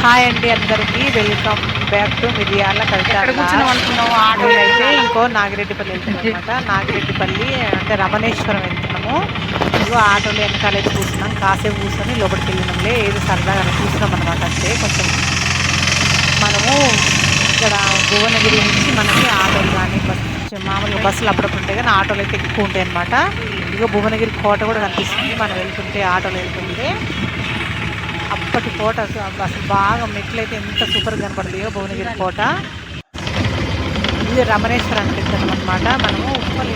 Hi అండి అందరికీ welcome back to మిరియాల కవిత. ఆటోలో అయితే ఇంకో నాగిరెడ్డిపల్లి వెళ్తున్నాం అనమాట. నాగిరెడ్డిపల్లి అంటే రమణేశ్వరం వెళ్తున్నాము. ఇదిగో ఆటోలో వెనకాలైతే కూర్చున్నాం. కాసేపు కూర్చొని లోపలికి వెళ్ళినాంలే, ఏదో సరదాగా చూసినాం అనమాట. అంటే కొంచెం మనము ఇక్కడ భువనగిరి నుంచి మనకి ఆటోలు కానీ మామూలుగా బస్సులు అప్పుడప్పుడు ఉంటాయి, కానీ ఆటోలు అయితే ఎక్కువ ఉంటాయి అనమాట. ఇదిగో భువనగిరి కోట కూడా కనిపిస్తుంది మనం వెళ్తుంటే, ఆటోలో వెళ్తుంటే. అప్పటి కోట అసలు బాగా మెట్లు అయితే ఎంత సూపర్గా కనపడతాయో భువనగిరి కోట. ఇది రమణేశ్వరానికి వెళ్తున్నాం అనమాట. మనము ఉప్పలి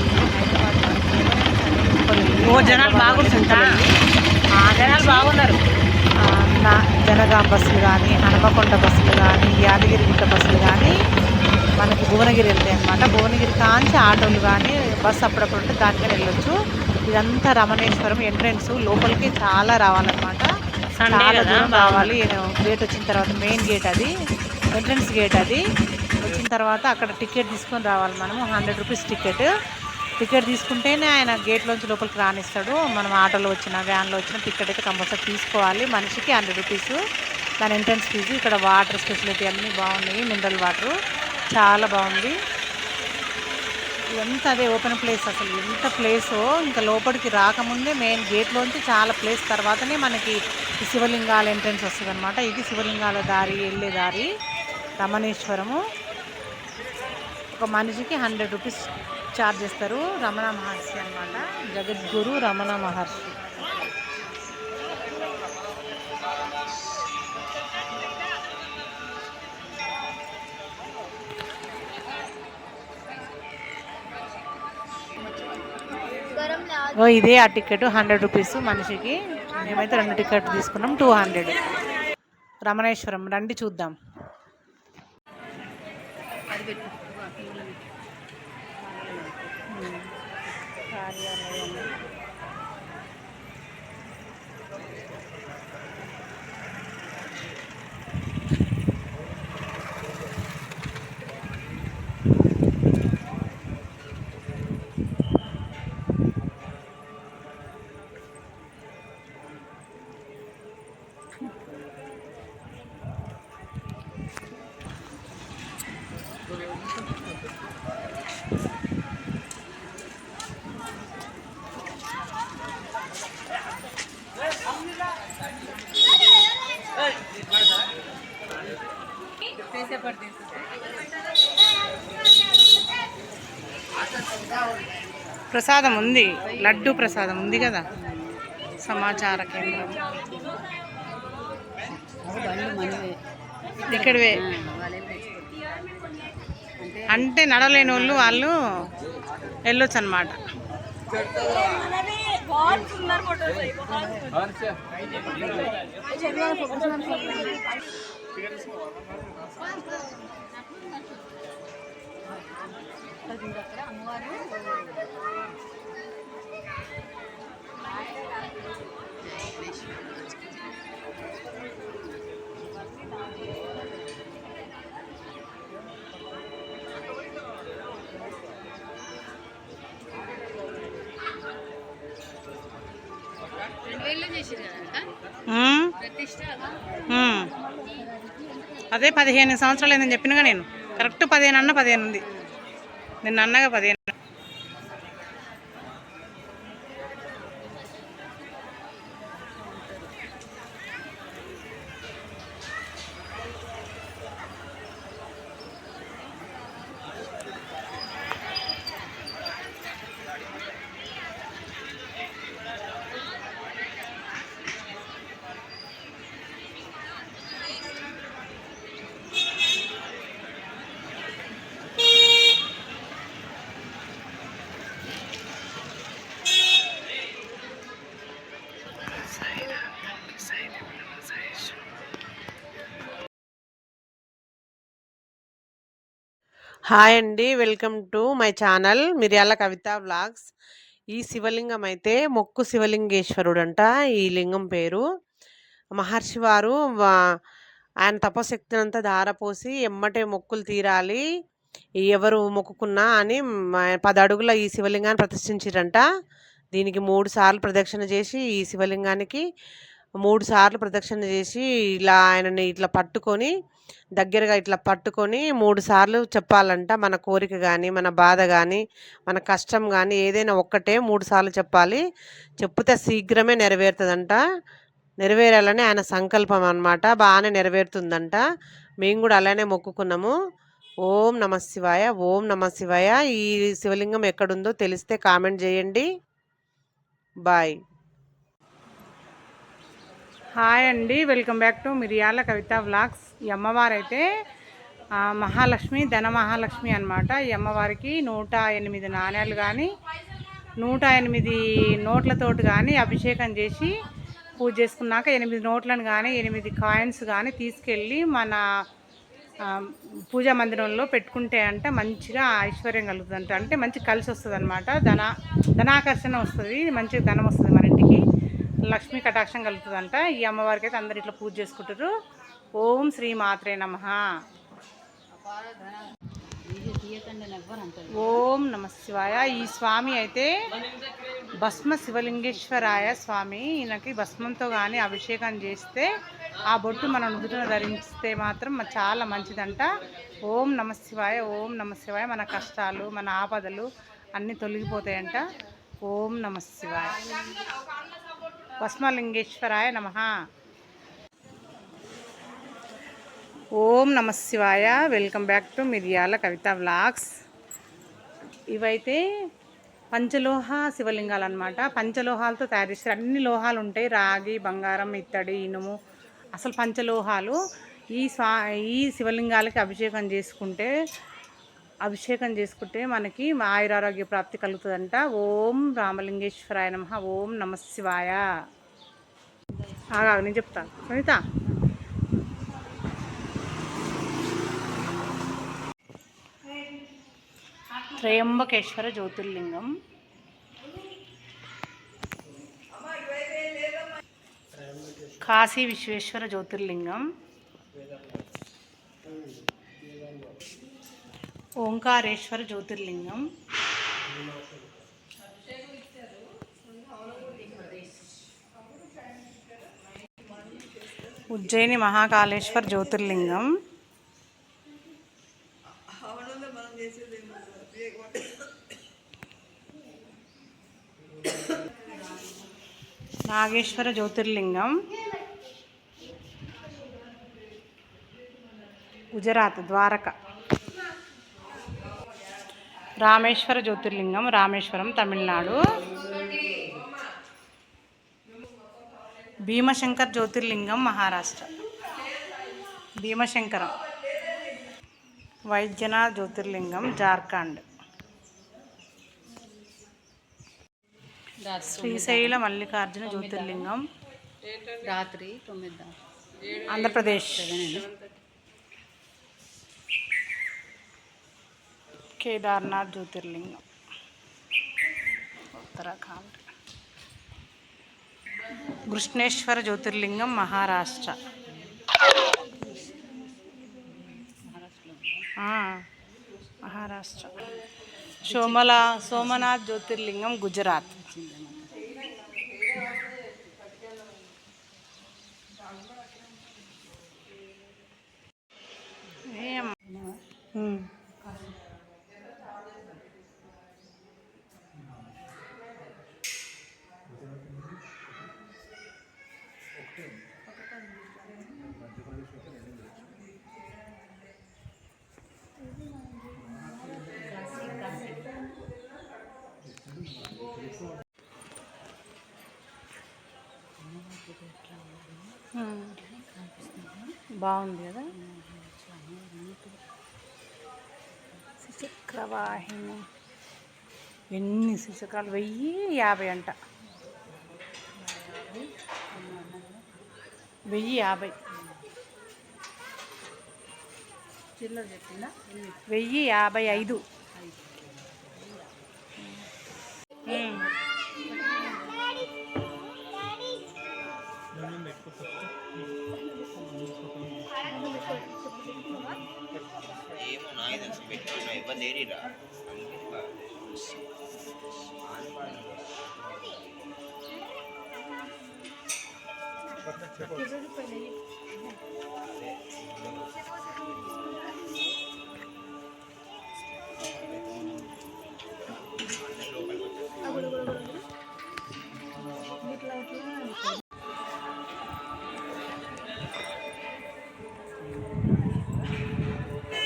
జనాలు బాగున్నారు. జనగాం బస్సులు కానీ, హనుమకొండ బస్సులు కానీ, యాదగిరిగుట్ట బస్సులు కానీ మనకి భువనగిరి వెళ్తాయి అనమాట. భువనగిరి కాంచి ఆటోలు కానీ బస్సు అప్పుడప్పుడు ఉంటే దానికని వెళ్ళొచ్చు. ఇదంతా రమణేశ్వరం ఎంట్రెన్స్, లోపలికి చాలా రావాలన్నమాట. చాలా దూరం రావాలి. గేట్ వచ్చిన తర్వాత మెయిన్ గేట్ అది, ఎంట్రన్స్ గేట్ అది. వచ్చిన తర్వాత అక్కడ టికెట్ తీసుకొని రావాలి మనము. 100 రూపీస్ టికెట్ తీసుకుంటేనే ఆయన గేట్లోంచి లోపలికి రానిస్తాడు. మనం ఆటోలో వచ్చిన వ్యాన్లో వచ్చిన టికెట్ అయితే కంపల్సరీ తీసుకోవాలి. మనిషికి 100 రూపీస్ దాని ఎంట్రన్స్ ఫీజు. ఇక్కడ వాటర్ ఫెసిలిటీ అన్నీ బాగున్నాయి, మినరల్ వాటర్ చాలా బాగుంది. ఎంత అదే ఓపెన్ ప్లేస్, అసలు ఎంత ప్లేసో. ఇంకా లోపలికి రాకముందే మెయిన్ గేట్లోంచి చాలా ప్లేస్ తర్వాతనే మనకి ఈ శివలింగాల ఎంట్రన్స్ వస్తుంది అనమాట. ఇది శివలింగాల దారి వెళ్ళే దారి రమణేశ్వరము. ఒక మనిషికి 100 రూపీస్ ఛార్జ్ చేస్తారు. రమణ మహర్షి అనమాట, జగద్గురు రమణ మహర్షి. ఇదే ఆ టికెట్ 100 రూపీస్ మనిషికి. మేమైతే 2 టికెట్ తీసుకున్నాం, 200. రమణేశ్వరం రండి చూద్దాం. ప్రసాదం ఉంది, లడ్డు ప్రసాదం ఉంది కదా. సమాచార కేంద్రం ఇక్కడవే. అంటే నడలేని వాళ్ళు వెళ్ళొచ్చు అన్నమాట. అదే 15 సంవత్సరాలు అయిందని చెప్పినగా నేను. కరెక్ట్ 15 ఉంది. నిన్న అన్నగా 15. హాయ్ అండి, వెల్కమ్ టు మై ఛానల్ మిరియాల కవిత వ్లాగ్స్. ఈ శివలింగం అయితే మొక్కు శివలింగేశ్వరుడు అంట. ఈ లింగం పేరు మహర్షి వారు ఆయన తపశక్తిని అంతా ధారపోసి ఎమ్మటే మొక్కులు తీరాలి ఎవరు మొక్కుకున్నా అని 10 అడుగుల ఈ శివలింగాన్ని ప్రతిష్ఠించారంట. దీనికి 3 సార్లు ప్రదక్షిణ చేసి ఈ శివలింగానికి 3 సార్లు ప్రదక్షిణ చేసి ఇలా ఆయనని ఇట్లా పట్టుకొని దగ్గరగా ఇట్లా పట్టుకొని 3 సార్లు చెప్పాలంట. మన కోరిక గాని, మన బాధ గాని, మన కష్టం గాని ఏదైనా ఒక్కటే 3 సార్లు చెప్పాలి. చెప్తే శీఘ్రమే నెరవేరుతదంట. నెరవేరాలని ఆయన సంకల్పం అన్నమాట. బానే నెరవేరుతుందంట. మేము గూడా అలానే మొక్కుకున్నాము. ఓం నమః శివాయ. ఓం నమః శివాయ. ఈ శివలింగం ఎక్కడుందో తెలిస్తే కామెంట్ చేయండి. బాయ్. హాయ్ అండి, వెల్కమ్ బ్యాక్ టు మిరియాల కవిత వ్లాగ్స్. ఈ అమ్మవారైతే మహాలక్ష్మి, ధన మహాలక్ష్మి అనమాట. ఈ అమ్మవారికి 108 నాణ్యాలు కానీ 108 నోట్లతోటి కానీ అభిషేకం చేసి పూజ చేసుకున్నాక 8 నోట్లను కానీ 8 కాయిన్స్ కానీ తీసుకెళ్ళి మన పూజా మందిరంలో పెట్టుకుంటే అంట మంచిగా ఐశ్వర్యం కలుగుతుందంట. అంటే మంచి కలిసి వస్తుంది అనమాట. ధనాకర్షణ వస్తుంది, మంచిగా ధనం వస్తుంది మన ఇంటికి, లక్ష్మీ కటాక్షం కలుగుతుందంట. ఈ అమ్మవారికి అయితే అందరు ఇట్లా పూజ చేసుకుంటారు. ఓం శ్రీ మాత్రే నమః. ఓం నమ శివాయ. ఈ స్వామి అయితే భస్మ శివలింగేశ్వరాయ స్వామి. ఈయనకి భస్మంతో కానీ అభిషేకం చేస్తే ఆ బొట్టు మన నుదుటిన ధరిస్తే మాత్రం చాలా మంచిదంట. ఓం నమ శివాయ. ఓం నమ శివాయ. మన కష్టాలు, మన ఆపదలు అన్నీ తొలగిపోతాయంట. ఓం నమ శివాయ. భస్మలింగేశ్వరాయ నమః. ఓం నమ శివాయ. వెల్కమ్ బ్యాక్ టు మిరియాల కవిత వ్లాగ్స్. ఇవైతే పంచలోహ శివలింగాలు అనమాట. పంచలోహాలతో తయారు చేస్తారు. అన్ని లోహాలు ఉంటాయి, రాగి, బంగారం, ఇత్తడి, ఇనుము, అసలు పంచలోహాలు. ఈ శివలింగాలకి అభిషేకం చేసుకుంటే మనకి ఆయురారోగ్య ప్రాప్తి కలుగుతుందంట. ఓం రామలింగేశ్వరాయ నమః. ఓం నమ శివాయ. నేను చెప్తా సునీత. త్రయంబకేశ్వర జ్యోతిర్లింగం, కాశీ విశ్వేశ్వర జ్యోతిర్లింగం, ఓంకారేశ్వర జ్యోతిర్లింగం, ఉజ్జయిని మహాకాళేశ్వర జ్యోతిర్లింగం, నాగేశ్వర జ్యోతిర్లింగం, గుజరాత్ ద్వారక, రామేశ్వర జ్యోతిర్లింగం, రామేశ్వరం తమిళనాడు, భీమశంకర్ జ్యోతిర్లింగం మహారాష్ట్ర, భీమశంకరం, వైద్యనాథ్ జ్యోతిర్లింగం జార్ఖండ్, శ్రీశైల మల్లికార్జున జ్యోతిర్లింగం రాత్రి 9 ఆంధ్రప్రదేశ్, కేదార్నాథ్ జ్యోతిర్లింగం ఉత్తరాఖండ్, కృష్ణేశ్వర జ్యోతిర్లింగం మహారాష్ట్ర, సోమనాథ్ జ్యోతిర్లింగం గుజరాత్, బాగుంది కదా. శ్రీచక్రవాహిని ఎన్ని శ్రీచక్రాలు, 1050 అంట. 1050 చిల్లర చెప్పిందా. 1055. ఏమో నాకు తెలిసి పెట్టుకున్నా ఇబ్బంది ఏరిరా.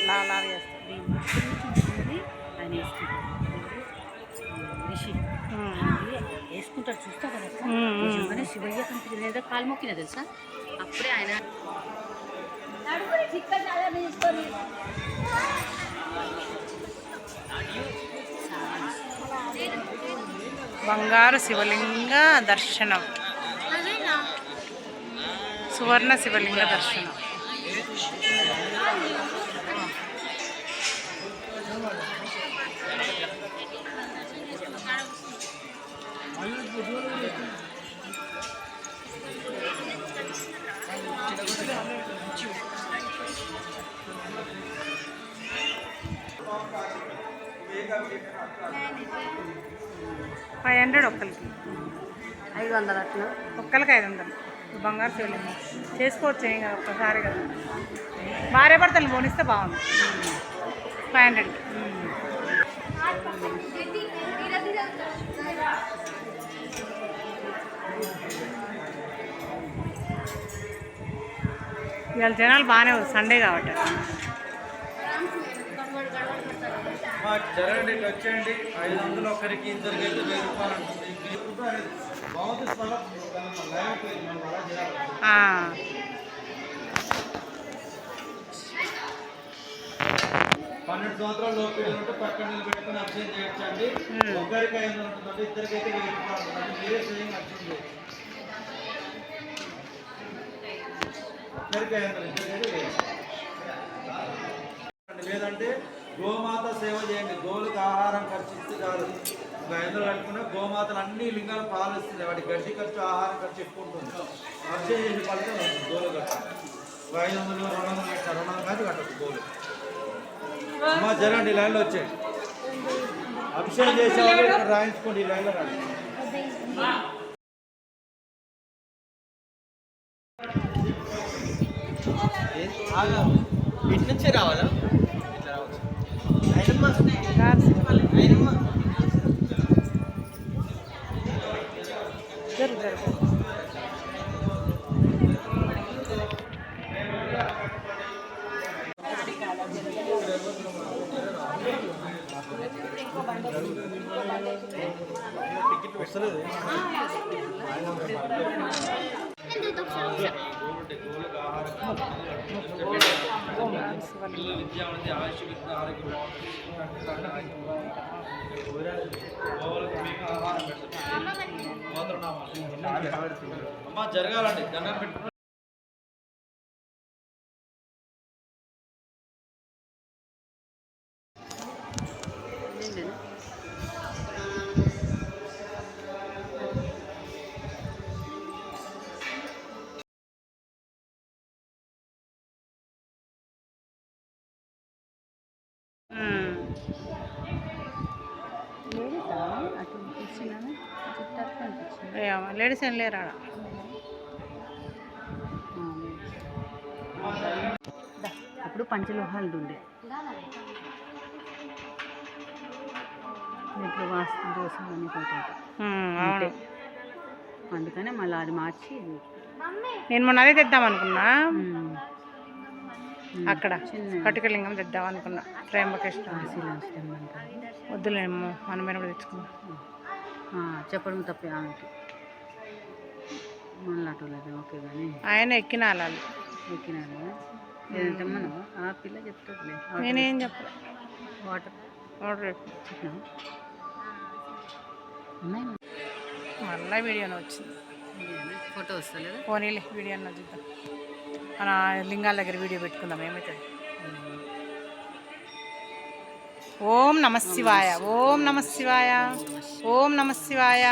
లాలా చేస్తాం. ఆయన వేసుకుంటాడు రిషి వేసుకుంటాడు చూస్తా కదా నిజంగానే శివయ్య కంపెనీ లేదా కాలు మొక్కిన తెలుసా అప్పుడే ఆయన బంగారు శివలింగ దర్శనం, సువర్ణ శివలింగ దర్శనం. $500 ఒక్కరికి, 500 అట్లా ఒక్కరికి 500. బంగారు శివలింగం చేసుకోవచ్చు, ఏం కదా, ఒక్కసారి కదా. భార్య భర్తలు పోనిస్తే బాగుంది. 500కి. ఇవాళ జనాలు బాగానే ఉంది, సండే కాబట్టి. జరగండి, వచ్చేయండి. 500 ఒకరికి, ఇద్దరికి అయితే 1000 రూపాయలు ఉంటుంది. బాగుంది స్థలం. 12 సంవత్సరాల లోపు ఉంటే పక్కన నిలబెట్టుకుని అర్చన చేయొచ్చండి. ఒకరికి 500 ఉంటుందండి, ఇద్దరికి అయితే 1000 రూపాయలు ఉంటుందండి. మీరే స్వయంగా అర్చన చేయండి. ఒకరికి 500, ఇద్దరికైతే 1000. లేదంటే గోమాత సేవ చేయండి. గోవులకు ఆహారం ఖర్చు ఇస్తే కాదు. 500 కట్టుకున్న గోమాతలు అన్ని లింగాలు పాలిస్తుంది. వాటి గడ్డి ఖర్చు, ఆహారం ఖర్చు ఎక్కువ ఉంటుంది. అర్చన చేసి ఫలితం వస్తుంది. గోలు కట్టాలి. 500, 200 కట్టాలి. 200 కాదు కట్టదు గోలు. అమ్మ జరండి, లైన్లో వచ్చేయండి. అభిషేకం చేసేవాళ్ళు ఇక్కడ రాయించుకోండి. ఈ లైన్లో రండి. ఇటు నుంచే రావాలా? ఇట్లా రావచ్చు. వస్తలేదు. విద్య ఉంది, ఆయుష్ విద్య, ఆరోగ్యం అమ్మ జరగాలండి. దండం పెట్టుకుని లేడీస్ ఏం లేరా? అప్పుడు పంచలోహాలు ఉండే దీంట్లో వాస్తు దోషం అని పోతాయి. అందుకనే మళ్ళీ అది మార్చి నేను మొన్న అదే తెద్దాం అనుకున్నా, అక్కడ పటికలింగం తెద్దాం అనుకున్నా. త్రయంబకేశ్వర వద్దులేమో, మనమైన కూడా తెచ్చుకున్నాం. చెప్పడం తప్పే ఆమెకి మళ్ళీ అటు లేదు. ఓకే కానీ ఆయన ఎక్కినాలు ఎక్కినారు లేదంటే మనం ఆ పిల్ల చెప్తుందిలే. నేనేం చెప్పలే. వాటర్ చెప్పినా ఉన్నాయి. మళ్ళీ వీడియోలో వచ్చింది. ఫోటో వస్తలేదు. పోనీలే, వీడియో అన్న చూద్దాం. మన లింగాల దగ్గర వీడియో పెట్టుకుందాం, ఏమవుతుంది. ఓం నమ శివాయ, ఓం నమ శివాయ, ఓం నమ శివాయ.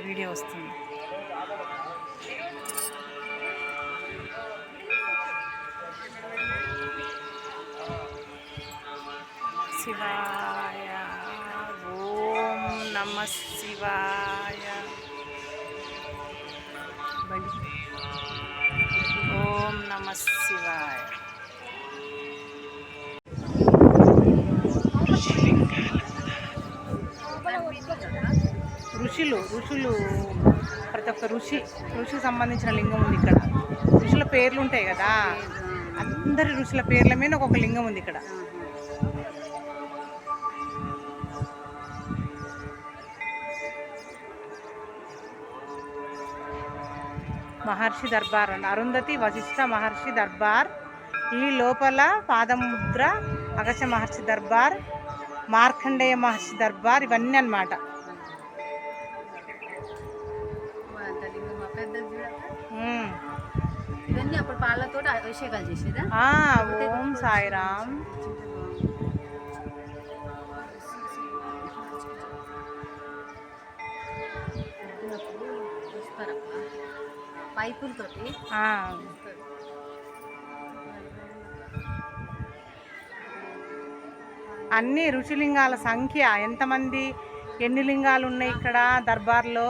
వీడియో వస్తుంది. శివాయ, ఓం నమ శివాయ. శివాయ. ఋషులు ప్రతి ఒక్క ఋషికి సంబంధించిన లింగం ఉంది ఇక్కడ. ఋషుల పేర్లు ఉంటాయి కదా, అందరి ఋషుల పేర్ల మీద ఒక్కొక్క లింగం ఉంది ఇక్కడ. మహర్షి దర్బార్ అండి, అరుంధతి వశిష్ఠ మహర్షి దర్బార్. ఈ లోపల పాదముద్ర అగస్త్య మహర్షి దర్బార్, మార్కండేయ మహర్షి దర్బార్, ఇవన్నీ అన్నమాట. ఇవన్నీ అప్పుడు పాలతో అభిషేకాలు చేసేదా? ఓం సాయిరామ్. పైపులతోటి అన్ని ఋషిలింగాల సంఖ్య ఎంతమంది, ఎన్ని లింగాలు ఉన్నాయి ఇక్కడ దర్బార్లో.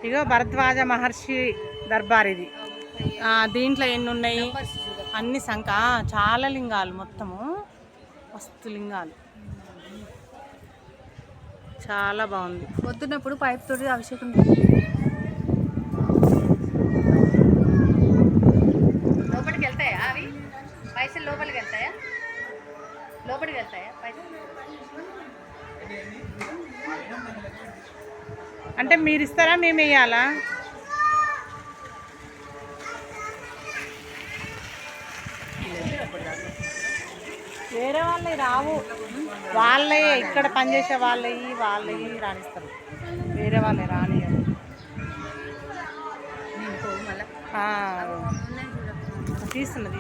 ఇగో భరద్వాజ మహర్షి దర్బార్ ఇది. దీంట్లో ఎన్ని ఉన్నాయి అన్ని సంఖ్య, చాలా లింగాలు, మొత్తము మస్తు లింగాలు, చాలా బాగుంది. పొద్దున్నప్పుడు పైప్ తోటి అభిషేకం. లోపలికి వెళ్తాయా అవి పైసలు? లోపలికి వెళ్తాయా? లోపలికి వెళ్తాయా పైసలు? అంటే మీరు ఇస్తారా, మేము వేయాలా? వేరే వాళ్ళవి రావు, వాళ్ళే ఇక్కడ పనిచేసే వాళ్ళవి రాణిస్తారు, వేరే వాళ్ళే రానియరు. తీస్తున్నా.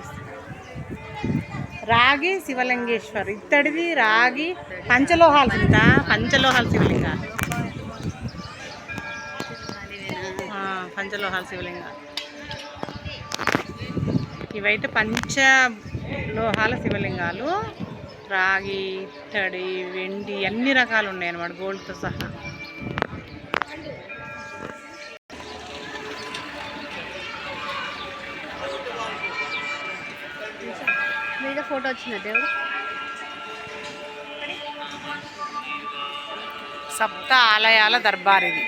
రాగి శివలింగేశ్వర్, ఇత్తడిది రాగి పంచలోహాలు శివలింగాలు, పంచలోహాలు శివలింగాలు. ఇవైతే పంచలోహాల శివలింగాలు, రాగి, ఇత్తడి, వెండి అన్ని రకాలు ఉన్నాయి అన్నమాట, గోల్డ్తో సహా. ఫోటో వచ్చిందా దేవుడు? సప్త ఆలయాల దర్బార్ ఇది,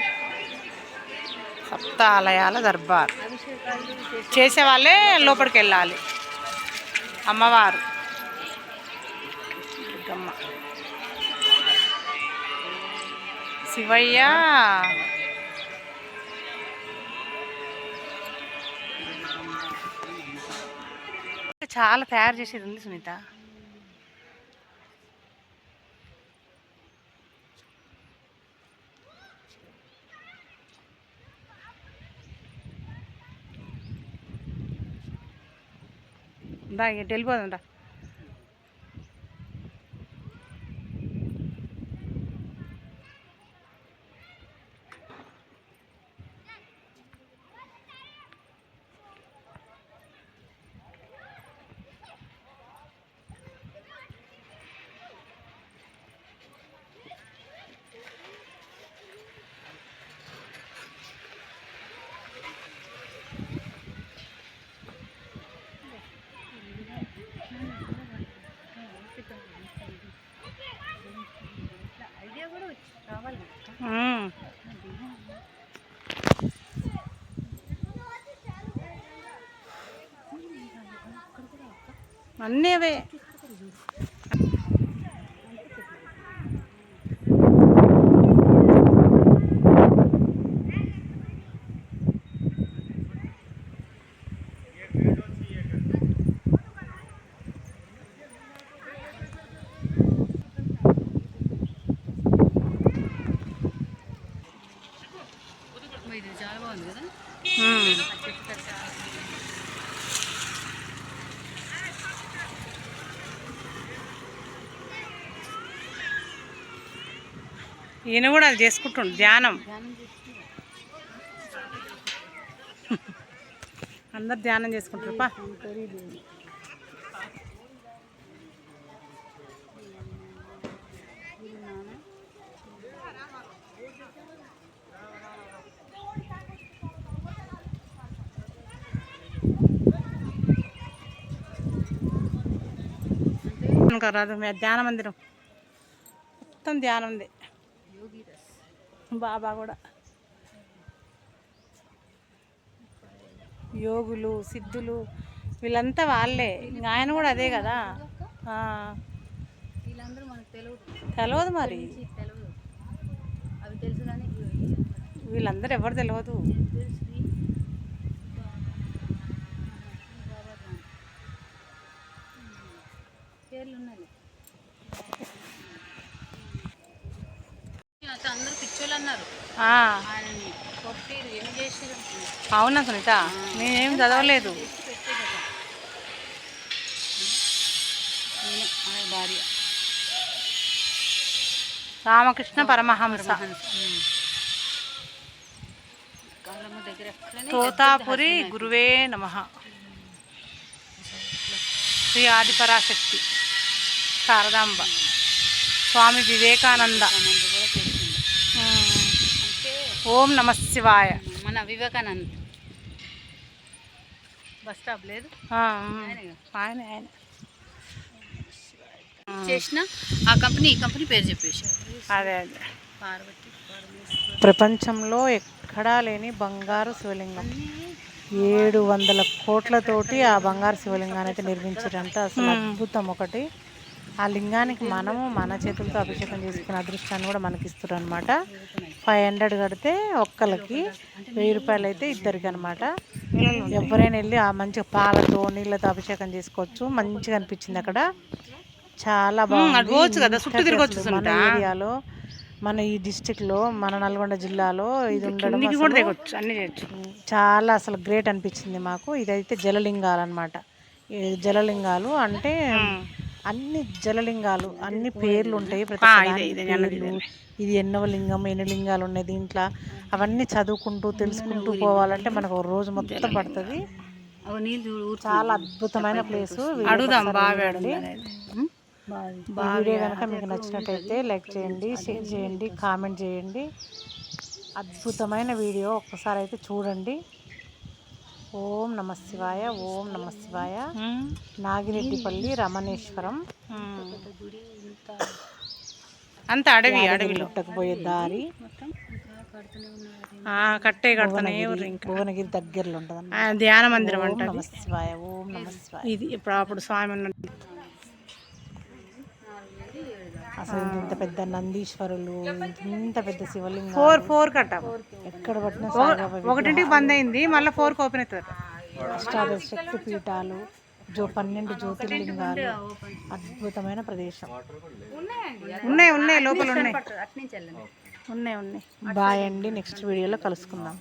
సప్త ఆలయాల దర్బార్. చేసే వాళ్ళే లోపలికి వెళ్ళాలి. అమ్మవారు దుర్గమ్మ, శివయ్య, చాలా తయారు చేసేది ఉంది సునీత. దా ఇటు వెళ్ళిపోదా. అన్నీ అవే. చాలా బాగుంది కదా. ఈయన కూడా అది చేసుకుంటుండు ధ్యానం. అందరు ధ్యానం చేసుకుంటారు. పా అనుకో రాదు ధ్యాన మందిరం మొత్తం ధ్యానం ఉంది. బాబా కూడా యోగులు సిద్ధులు వీళ్ళంతా వాళ్ళే. ఇంకా ఆయన కూడా అదే కదా. వీళ్ళందరూ మనకు తెలియదు మరి తెలియదు. అవి తెలుసు కానీ వీళ్ళందరూ ఎవరు తెలియదు. పేర్లు ఉన్నాయి. అందరూ పిచ్చోళ్ళు అన్నారు ఆయనని కొట్టిరు, ఏం చేసిరు. అవునా సునీత, నేనేం చదవలేదు. భార్య రామకృష్ణ పరమహంస కాళ్ళమ్మ దగ్గర ఎక్కడనే తోతాపురి గురువే నమః. శ్రీ ఆదిపరాశక్తి శారదాంబ స్వామి వివేకానంద. ఓం నమ శివాయ. మన వివేకానంద్ బస్ స్టాప్ లేదు ఆయన చేసిన ఆ కంపెనీ ఈ కంపెనీ పేరు చెప్పేసి అదే అదే. పార్వతి ప్రపంచంలో ఎక్కడా లేని బంగారు శివలింగం 700 కోట్లతోటి ఆ బంగారు శివలింగాన్ని అయితే నిర్మించారంట. అసలు అద్భుతం ఒకటి. ఆ లింగానికి మనము మన చేతులతో అభిషేకం చేసుకునే అదృష్టాన్ని కూడా మనకి ఇస్తారు అనమాట. 500 కడితే ఒక్కరికి, 1000 రూపాయలు అయితే ఇద్దరికి అనమాట. ఎవరైనా వెళ్ళి ఆ మంచిగా పాలతో నీళ్ళతో అభిషేకం చేసుకోవచ్చు. మంచిగా అనిపించింది అక్కడ, చాలా బాగుంది. మన ఏరియాలో మన ఈ డిస్టిక్లో మన నల్గొండ జిల్లాలో ఇది ఉండడం చాలా అసలు గ్రేట్ అనిపించింది మాకు. ఇదైతే జలలింగాలు అనమాట. జలలింగాలు అంటే అన్ని జలలింగాలు అన్ని పేర్లు ఉంటాయి. ఇది ఎన్నవ లింగం, ఎన్ని లింగాలు ఉన్నాయి దీంట్లో, అవన్నీ చదువుకుంటూ తెలుసుకుంటూ పోవాలంటే మనకు ఒక రోజు మొత్తం పడుతుంది. చాలా అద్భుతమైన ప్లేసు. అడుగుదాం బాగా. వీడియో కనుక మీకు నచ్చినట్టయితే లైక్ చేయండి, షేర్ చేయండి, కామెంట్ చేయండి. అద్భుతమైన వీడియో, ఒక్కసారి అయితే చూడండి. ఓం నమ శివాయ, ఓం నమ శివాయ. నాగిరెడ్డిపల్లి రమణేశ్వరం అంత అడవి, అడవిలో పోయే దారి కట్టే కడుతూనే భువనగిరి దగ్గరలో ఉంటుంది. ధ్యాన మందిరం అంటే నమ శివాయ, ఓం నమ శివాయ. ఇది ఇప్పుడు అప్పుడు స్వామి ఉన్నది. అసలు ఇంత పెద్ద నందీశ్వరులు, ఇంత పెద్ద శివలింగం 4 కట్ట ఎక్కడ పట్టినా 1ంటికి బంద్ అయింది, మళ్ళీ 4కి ఓపెన్ అవుతుంది. అష్టాదశ శక్తి పీఠాలు, 12 జ్యోతిర్లింగాలు, అద్భుతమైన ప్రదేశం. ఉన్నాయి లోపల ఉన్నాయి. బాయ్ అండి, నెక్స్ట్ వీడియోలో కలుసుకుందాం.